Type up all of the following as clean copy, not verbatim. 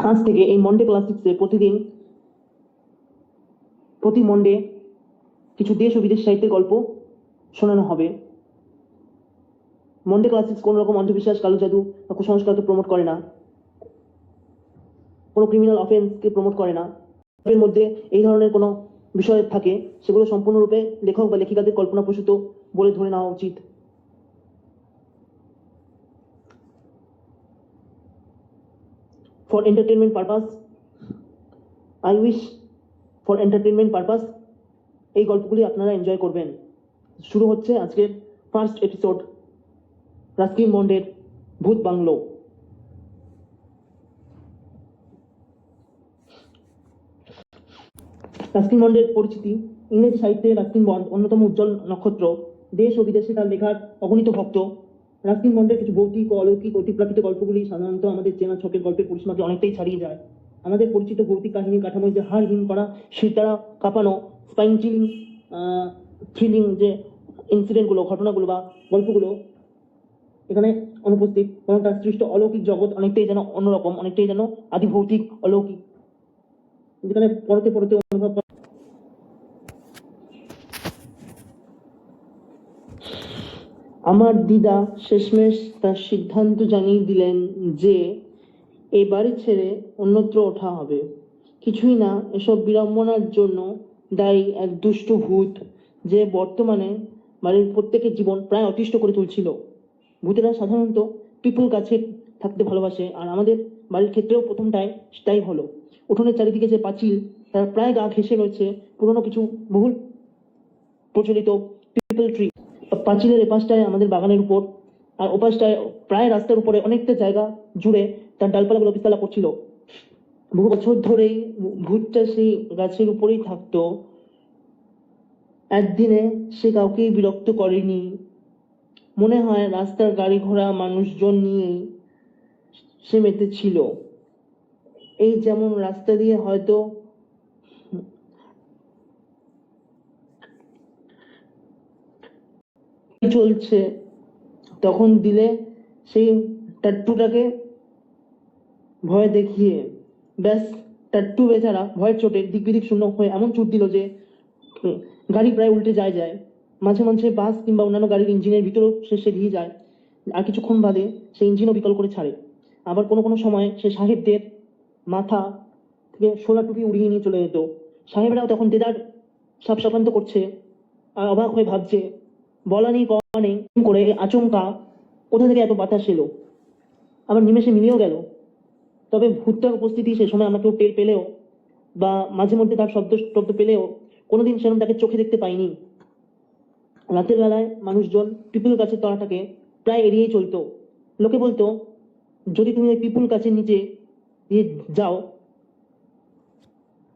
আজ থেকে এই মন্ডে ক্লাসিক্সে প্রতি মন্ডে কিছু দেশ ও বিদেশ সাহিত্যের গল্প শোনানো হবে। মন্ডে ক্লাসিক্স কোনো রকম অন্ধবিশ্বাস, কালো জাদু বা কুসংস্কারকে প্রমোট করে না, কোনো ক্রিমিনাল অফেন্সকে প্রমোট করে না। এর মধ্যে এই ধরনের কোনো বিষয় থাকে সেগুলো সম্পূর্ণরূপে লেখক বা লেখিকাদের কল্পনাপ্রসূত বলে ধরে নেওয়া উচিত। For entertainment purpose, I wish for entertainment purpose এই গল্পগুলি আপনারা এনজয় করবেন। শুরু হচ্ছে আজকের ফার্স্ট এপিসোড, রাস্কিন বন্ডের ভূত বাংলো। রাস্কিন বন্ডের পরিচিতি। ইংরেজি সাহিত্যে রাস্কিন বন্ড অন্যতম উজ্জ্বল নক্ষত্র। দেশ ও বিদেশে তার লেখার অগণিত ভক্ত। রাস্কিন বন্ডের কিছু ভৌতিক ও অলৌকিক অতিপ্রাকৃত গল্পগুলি সাধারণত আমাদের চেনা ছকের গল্পের পরিসীমাকে অনেকটাই ছাড়িয়ে যায়। আমাদের পরিচিত ভৌতিক কাহিনীর কাঠামোয় যে হাড় হিম করা, শিরদাঁড়া কাঁপানো, স্পাইন চিলিং, থ্রিলিং যে ইনসিডেন্টগুলো, ঘটনাগুলো বা গল্পগুলো এখানে অনুপস্থিত। এবং তার সৃষ্ট অলৌকিক জগৎ অনেকটাই যেন অন্যরকম, অনেকটাই যেন আদি ভৌতিক অলৌকিক, যেখানে পড়তে পড়তে অনুভব। আমার দিদা শেষমেশ তার সিদ্ধান্ত জানিয়ে দিলেন যে এই বাড়ি ছেড়ে অন্যত্র ওঠা হবে। কিছুই না, এসব বিড়ম্বনার জন্য দায়ী এক দুষ্ট ভূত, যে বর্তমানে বাড়ির প্রত্যেকের জীবন প্রায় অতিষ্ঠ করে তুলছিল। ভূতেরা সাধারণত পিপুল গাছে থাকতে ভালোবাসে, আর আমাদের বাড়ির ক্ষেত্রেও প্রথমটায় তাই হলো। উঠোনের চারিদিকে যে পাঁচিল, তার প্রায় গা ঘেঁষে রয়েছে পুরনো কিছু বহুল প্রচলিত পিপল ট্রি। পাঁচিলের এপাশটায় আমাদের বাগানের উপর, আর ওপাশটায় প্রায় রাস্তার উপরে অনেকটা জায়গা জুড়ে তার ডালপালাগুলো বিস্তালা করছিল। বহু বছর ধরেই ভূতটা সেই গাছের উপরেই থাকতো। একদিনে সে কাউকেই বিরক্ত করেনি। মনে হয় রাস্তার গাড়ি ঘোড়া মানুষজন নিয়ে সে মেতেছিল। এই যেমন রাস্তা দিয়ে হয়তো চলছে, তখন দিলে সেই টাট্টুটাকে ভয় দেখিয়ে, ব্যাস টাট্টু বেচারা ভয়ের চোটে দিক বিদিক শূন্য হয়ে এমন চুট দিল যে গাড়ি প্রায় উল্টে যায়। মাঝে মাঝে বাস কিংবা অন্যান্য গাড়ির ইঞ্জিনের ভিতরেও সে দিয়ে যায়, আর কিছুক্ষণ বাদে সে ইঞ্জিনও বিকল করে ছাড়ে। আবার কোনো কোনো সময় সে সাহেবদের মাথা থেকে শোলা টুপি উড়িয়ে নিয়ে চলে যেত। সাহেবরাও তখন দেদার সাপসাপান্ত করছে আর অবাক হয়ে ভাবছে, বলা নেই কওয়া নেই করে আচমকা কোথা থেকে এত বাতাস এলো, আবার নিমেষে মিলিয়েও গেল। তবে ভূতটার উপস্থিতি সে সময় আমরা কেউ টের পেলেও বা মাঝে মধ্যে তার শব্দ পেলেও কোনোদিন সেরকম তাকে চোখে দেখতে পাইনি। রাতের বেলায় মানুষজন পিপুল গাছের তলাটাকে প্রায় এড়িয়েই চলতো। লোকে বলতো, যদি তুমি ওই পিপুল গাছের নিচে দিয়ে যাও,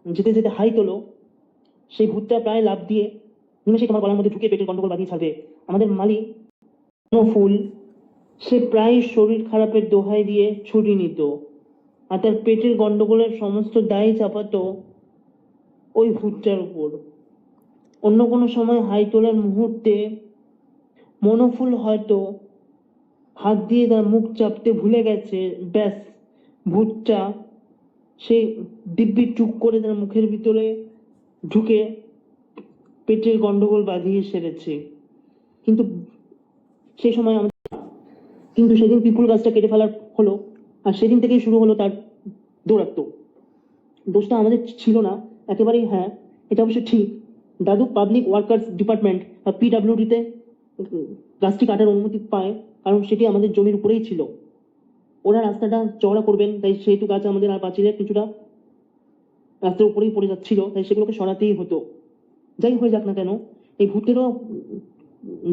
যেতে যেতে হাই তোলো, সেই ভূতটা প্রায় লাফ দিয়ে নিমেষে তোমার গলার মধ্যে ঢুকে পেটের গন্ডগোল বাঁধিয়ে ছাড়বে। আমাদের মালি ফুল, সে প্রায় শরীর খারাপের দোহাই দিয়ে ছুটি নিত, আর তার পেটের গন্ডগোলের সমস্ত দায় চাপাতো ওই ভূতটার উপর। অন্য কোনো সময় হাই তোলার মুহূর্তে মনোফুল হয়তো হাত দিয়ে তার মুখ চাপতে ভুলে গেছে, ব্যাস ভূতটা সেই দিব্যি টুক করে তার মুখের ভিতরে ঢুকে পেটের গন্ডগোল বাঁধিয়ে সেরেছে। কিন্তু সেই সময় কিন্তু সেদিন পিপুল গাছটা কেটে ফেলার হলো, আর সেদিন থেকেই শুরু হলো তার দৌরাত্ম। দোষটা আমাদের ছিল না একেবারেই। হ্যাঁ, এটা অবশ্য ঠিক, দাদু পাবলিক ওয়ার্কার্স ডিপার্টমেন্ট বা পিডাব্লিউডিতে গাছটি কাটার অনুমতি পায়, কারণ সেটি আমাদের জমির উপরেই ছিল। ওরা রাস্তাটা চওড়া করবেন, তাই সেহেতু গাছ আমাদের আর পাঁচিলের কিছুটা রাস্তার উপরেই পড়ে যাচ্ছিল, তাই সেগুলোকে সরাতেই হতো। যাই হয়ে যাক না কেন, এই ভূতেরও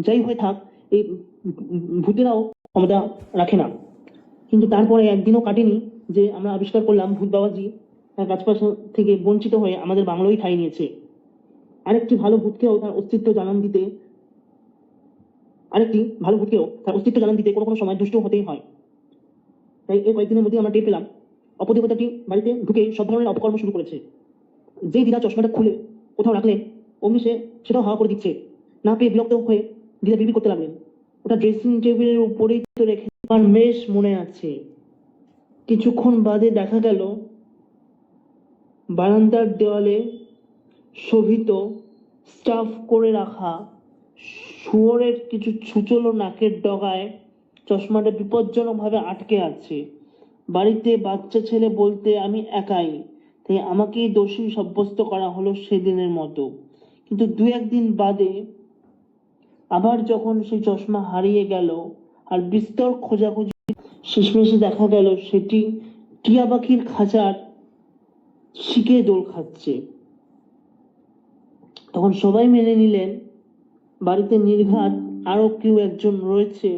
যাই হয়ে থাক, এই ভূতেরাও ক্ষমতা রাখে না। কিন্তু তারপরে একদিনও কাটেনি যে আমরা আবিষ্কার করলাম ভূত বাবাজি তার গাছপাশা থেকে বঞ্চিত হয়ে আমাদের বাংলোই ঠাঁই নিয়েছে। আরেকটি ভালো ভূতকেও তার অস্তিত্ব জানান দিতে কোনো কোনো সময় দুষ্ট হতেই হয়। তাই এই কয়েকদিনের মধ্যে আমরা টের পেলাম অপদেবতাটি বাড়িতে ঢুকে সব ধরনের অপকর্ম শুরু করেছে। যেই দিদা চশমাটা খুলে কোথাও রাখলেন, অমনি সে সেটাও হাওয়া করে দিচ্ছে। না পেয়ে বিরক্ত হয়ে দিদা বিড়বিড় করতে লাগলেন, ওটা ড্রেসিং টেবিলের উপরেই তো রেখে। আমার বেশ মনে আছে, কিছুক্ষণ বাদে দেখা গেল বারান্দার দেওয়ালে শোভিত স্টাফ করে রাখা শুয়োরের কিছু ছুচলো নাকের ডগায় চশমাটা বিপজ্জনকভাবে আটকে আছে। বাড়িতে বাচ্চা ছেলে বলতে আমি একাই, তাই আমাকেই দোষী সাব্যস্ত করা হলো সেদিনের মতো। কিন্তু দু একদিন বাদে আবার যখন সেই চশমা হারিয়ে গেল আর বিস্তর খোঁজাখুঁজি শেষমেশে দেখা গেল সেটি টিয়া পাখির খাঁচার শিকে দোল খাচ্ছে। তখন সবাই মেনে নিলেন বাড়িতে নির্ঘাত আরো কেউ একজন রয়েছে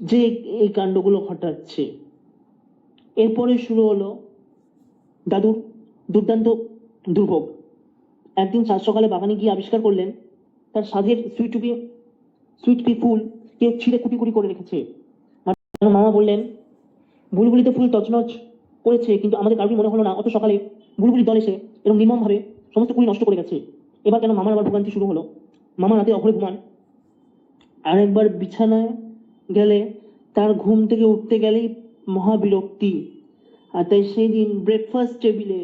যে এই কাণ্ডগুলো ঘটাচ্ছে। এরপরে শুরু হলো দাদুর দুর্দান্ত দুর্ভোগ। একদিন সাত সকালে বাগানে গিয়ে আবিষ্কার করলেন তার সাধের সুইট পি ফুল কেউ ছিঁড়ে কুটি কুটি করে রেখেছে। মামা বললেন বুলবুলিতে ফুল তছনছ করেছে, কিন্তু আমাদের কারোরই মনে হলো না অত সকালে বুলবুলির দল এসে এরকম নির্মম ভাবে সমস্ত কুড়ি নষ্ট করে গেছে। এবার কেন মামার আবার ভোগান্তি শুরু হলো। মামা রাতে অঘরে ঘুমান, আরেকবার বিছানায় গেলে তার ঘুম থেকে উঠতে গেলেই মহাবিরক্তি। আর তাই সেই দিন ব্রেকফাস্ট টেবিলে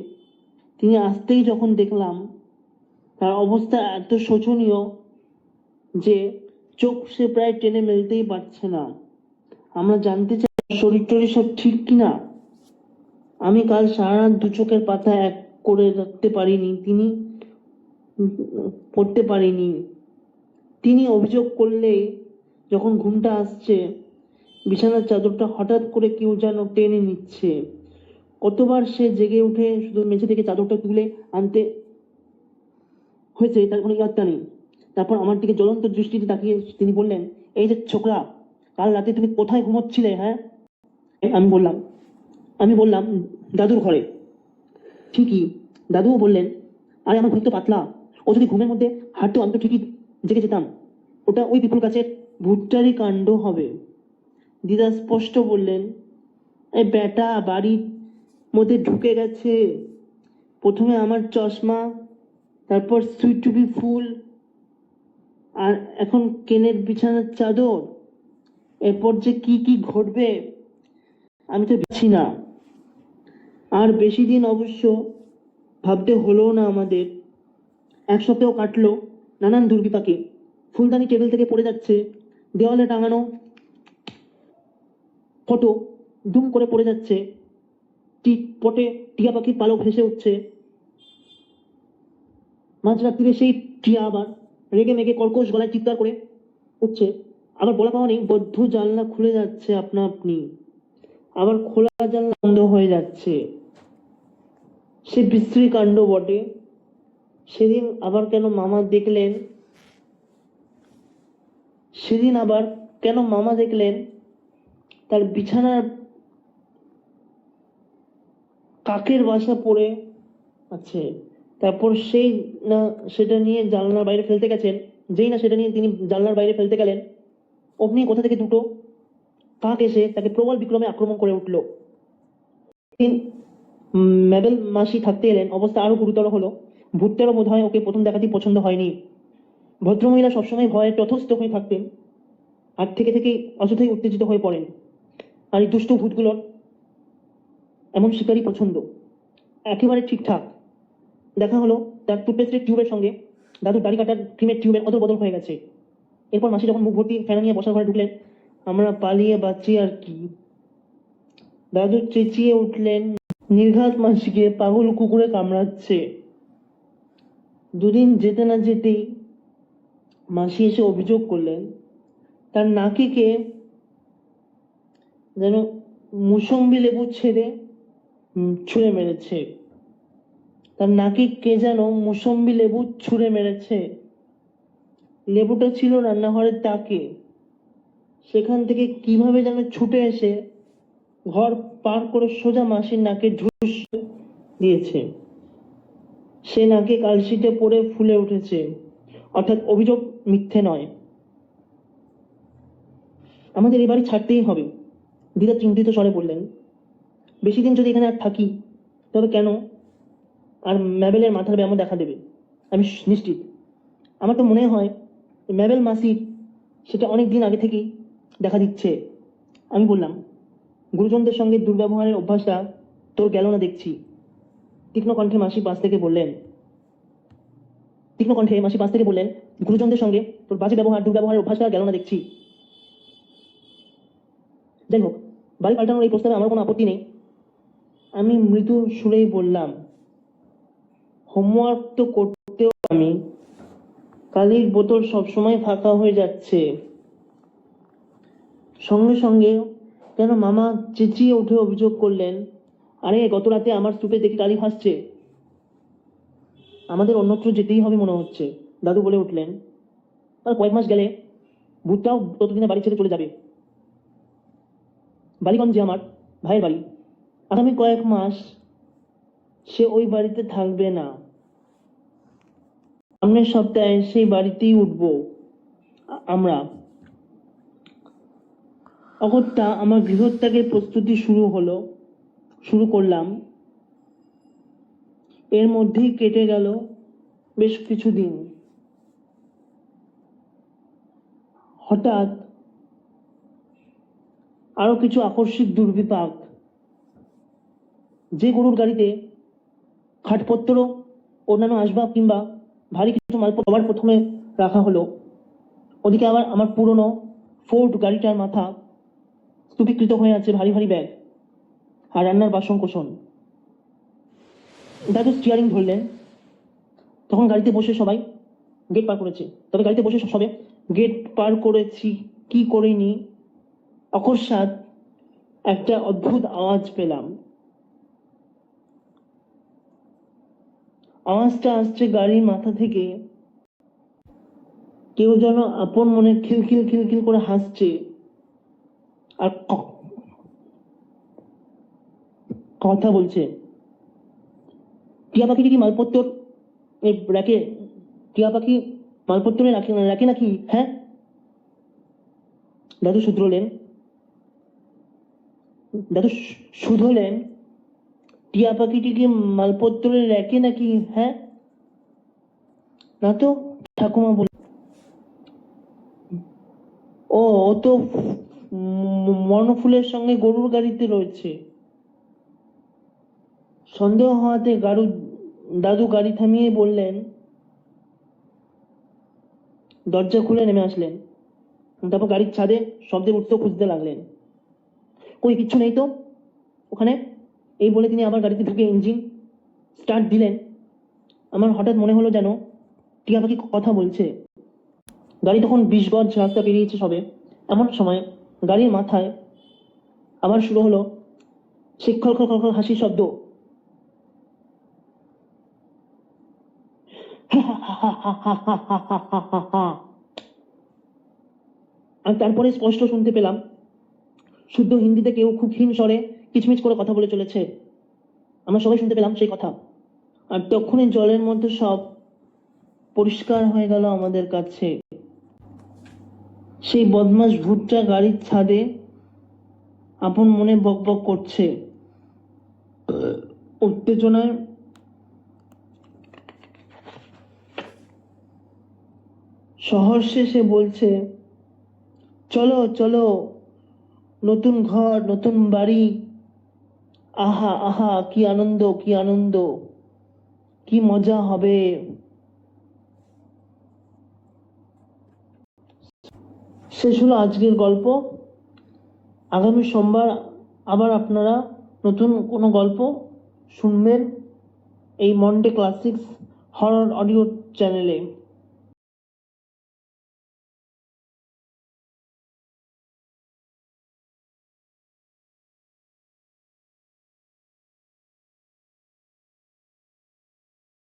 তিনি আসতেই যখন দেখলাম তার অবস্থা এত শোচনীয় যে চোখ সে প্রায় টেনে মেলতেই পারছে না। আমরা জানতে চাই শরীর টরীর সব ঠিক কিনা। আমি কাল সারা রাত দু চোখের পাতা এক করে রাখতে পারিনি, তিনি পড়তে পারিনি। তিনি অভিযোগ করলে যখন ঘুমটা আসছে বিছানার চাদরটা হঠাৎ করে কেউ যেন টেনে নিচ্ছে। কতবার সে জেগে উঠে শুধু মেঝে থেকে চাদরটা তুলে আনতে হয়েছে তার কোনো ইয়াদটা নেই। তারপর আমার দিকে জ্বলন্ত দৃষ্টিতে তাকিয়ে তিনি বললেন, এই যে ছোকরা, কাল রাতে তুমি কোথায় ঘুমোচ্ছিলে? হ্যাঁ, আমি বললাম দাদুর ঘরে। ঠিকই, দাদুও বললেন, আরে আমার ঘুম তো পাতলা, ও যদি ঘুমের মধ্যে হাঁটতো আমি তো ঠিকই জেগে যেতাম। ওটা ওই পিপুল গাছের ভুট্টারই কাণ্ড হবে। দিদা স্পষ্ট বললেন, এই বেটা বাড়ির মধ্যে ঢুকে গেছে। প্রথমে আমার চশমা, তারপর সুইট টুপি ফুল, আর এখন কেনের বিছানার চাদর। এরপর যে কি কি ঘটবে আমি তো বুঝছি না। আর বেশি দিন অবশ্য ভাবতে হলো না আমাদের। এক সপ্তাহ কাটলো নানান দুর্বিপাকে। ফুলদানি টেবিল থেকে পড়ে যাচ্ছে, দেওয়ালে টাঙানো ফটো দুম করে পড়ে যাচ্ছে, পটে টিয়া পাখির পালক ভেসে উঠছে। মাঝরাত্রিরে সেই টিয়া আবার রেগে মেগে কর্কশ গলায় চিৎকার করে উঠছে। আবার বলা পাওয়া নেই বদ্ধ জানলা খুলে যাচ্ছে আপনা আপনি, আবার খোলা জানলা বন্ধ হয়ে যাচ্ছে। সে বিশ্রী কাণ্ড বটে। সেদিন আবার কেন মামা দেখলেন তার বিছানার কাকের বাসা পড়ে আছে। তারপর সেটা নিয়ে জানলার বাইরে ফেলতে গেছেন। যেই না সেটা নিয়ে তিনি জানলার বাইরে ফেলতে গেলেন, অমনি কোথা থেকে দুটো কাক এসে তাকে প্রবল বিক্রমে আক্রমণ করে উঠল। মেবেল মাসি থাকতে এলেন, অবস্থা আরো গুরুতর হলো। ভূতটারও বোধ হয় ওকে প্রথম দেখাতেই পছন্দ হয়নি। ভদ্রমহিলা সবসময় ভয়ে তথস্থ হয়ে থাকতেন, আর থেকে অযথাই উত্তেজিত হয়ে পড়েন। আর এই দুষ্ট ভূতগুলোর এমন শিকারই পছন্দ। একেবারে ঠিকঠাক দেখা হলো তার টুথপেস্টের টিউবের সঙ্গে দাদুর দাড়ি কাটার ক্রিমের টিউবের অদল বদল হয়ে গেছে। এরপর মাসি যখন মুখ ভর্তি ফেনা নিয়ে বসার ঘরে ঢুকলেন, আমরা পালিয়ে বাঁচি আর কি। দাদু চেঁচিয়ে উঠলেন, নির্ঘাত মাসিকে পাগল কুকুরে কামড়াচ্ছে। দুদিন যেতে না যেতেই মাসি এসে অভিযোগ করলেন তার নাকে কে যেন মুসম্বি লেবু ছুঁড়ে মেরেছে। তার নাকে কে যেন মুসম্বি লেবু ছুঁড়ে মেরেছে। লেবুটা ছিল রান্নাঘরের তাকে। সেখান থেকে কিভাবে যেন ছুটে এসে ঘর পার করে সোজা মাসির নাকে ঢুস দিয়েছে। সে নাকে কালশিটে পড়ে ফুলে উঠেছে। অর্থাৎ অভিযোগ মিথ্যে নয়। আমাদের এই বাড়ি ছাড়তেই হবে, দিদা চিন্তিত স্বরে বললেন। বেশি দিন যদি এখানে আর থাকি তবে কেন আর ম্যাবেলের মাথার ব্যায়ামও দেখা দেবে, আমি নিশ্চিত। আমার তো মনে হয় ম্যাবেল মাসির সেটা অনেক দিন আগে থেকেই দেখা দিচ্ছে। আমি বললাম, গুরুজনদের সঙ্গে দুর্ব্যবহারের অভ্যাসটা তোর গেল না দেখছি। তীক্ষ্ণ কণ্ঠে মাসি পাশ থেকে বললেন, গুরুজনদের সঙ্গে তোর বাজে ব্যবহার দুর্ব্যবহারের অভ্যাসটা গেল না দেখছি। যাই হোক, বাড়ি পাল্টানোর এই প্রস্তাবে আমার কোনো আপত্তি নেই। আমি মৃদু সুরেই বললাম, হোমওয়ার্ক তো করতেও আমি, কালির বোতল সবসময় ফাঁকা হয়ে যাচ্ছে। সঙ্গে সঙ্গে কেন মামা চেঁচিয়ে উঠে অভিযোগ করলেন, আরে গত রাতে আমার স্তূপে দেখি কালি ভাসছে, আমাদের অন্যত্র যেতেই হবে মনে হচ্ছে। দাদু বলে উঠলেন, আর কয়েক মাস গেলে ভূতটাও ততদিনে বাড়ি ছেড়ে চলে যাবে। বালিগঞ্জে আমার ভাইয়ের বাড়ি। আগামী কয়েক মাস সে ওই বাড়িতে থাকবে না, সামনের সপ্তাহে সেই বাড়িতেই উঠবো আমরা। অগত্যা আমার গৃহত্যাগের প্রস্তুতি শুরু করলাম। এর মধ্যেই কেটে গেল বেশ কিছুদিন। হঠাৎ আরো কিছু আকস্মিক দুর্বিপাক। যে গরুর গাড়িতে খাটপত্র, অন্যান্য আসবাব কিংবা ভারী কিছু মালপত্র সবার প্রথমে রাখা হলো, ওদিকে আবার আমার পুরনো ফোর্ড গাড়িটার মাথা স্তূপীকৃত হয়ে আছে ভারী ভারী ব্যাগ আর রান্নার বাসন কোসন। দাদু স্টিয়ারিং ধরলেন। তখন গাড়িতে বসে সবাই গেট পার করেছে। গাড়িতে বসে সবে গেট পার করেছি কি করিনি, অকস্মাৎ একটা অদ্ভুত আওয়াজ পেলাম। আওয়াজটা আসছে গাড়ির মাথা থেকে। কেউ যেন আপন মনে খিলখিল খিলখিল করে হাসছে আর কথা বলছে। টিয়া পাখিটি কি মালপত্র রাখে? টিয়া পাখি মালপত্র রাখে নাকি? হ্যাঁ? দাদু শুধলেন, টিয়া পাখিটি কি মালপত্রে রাখে নাকি? হ্যাঁ? না তো, ঠাকুমা বল। ও তো মর্ণফুলের সঙ্গে গরুর গাড়িতে রয়েছে। সন্দেহ হওয়াতে দাদু গাড়ি থামিয়ে বললেন, দরজা খুলে নেমে আসলেন। তারপর গাড়ির ছাদে শব্দের উৎস খুঁজতে লাগলেন। কই, কিচ্ছু নেই তো ওখানে। এই বলে তিনি আবার গাড়িতে ঢুকে ইঞ্জিন স্টার্ট দিলেন। আমার হঠাৎ মনে হলো যেন টিয়া পাখি কথা বলছে। গাড়ি তখন 20 গজ রাস্তা পেরিয়েছে সবে। এমন সময় গাড়ির মাথায় আবার শুরু হলো সেই খল খল খল হাসির শব্দ। আর তারপরে স্পষ্ট শুনতে পেলাম শুদ্ধ হিন্দিতে কেউ খুব ক্ষীণ স্বরে কিচমিচ করে কথা বলে চলেছে। আমরা সবাই শুনতে পেলাম সেই কথা। আর তখনই জলের মধ্যে সব পরিষ্কার হয়ে গেল আমাদের কাছে। সেই বদমাস ভূতটা গাড়ির ছাদে আপন মনে বকবক করছে। উত্তেজনায় সহর্ষে সে বলছে, চলো চলো, নতুন ঘর, নতুন বাড়ি, আহা আহা, কি আনন্দ, কি আনন্দ, কি মজা হবে। শেষ হলো আজকের গল্প। আগামী সোমবার আবার আপনারা নতুন কোনো গল্প শুনবেন এই মন্ডে ক্লাসিক্স হরর অডিও চ্যানেলে।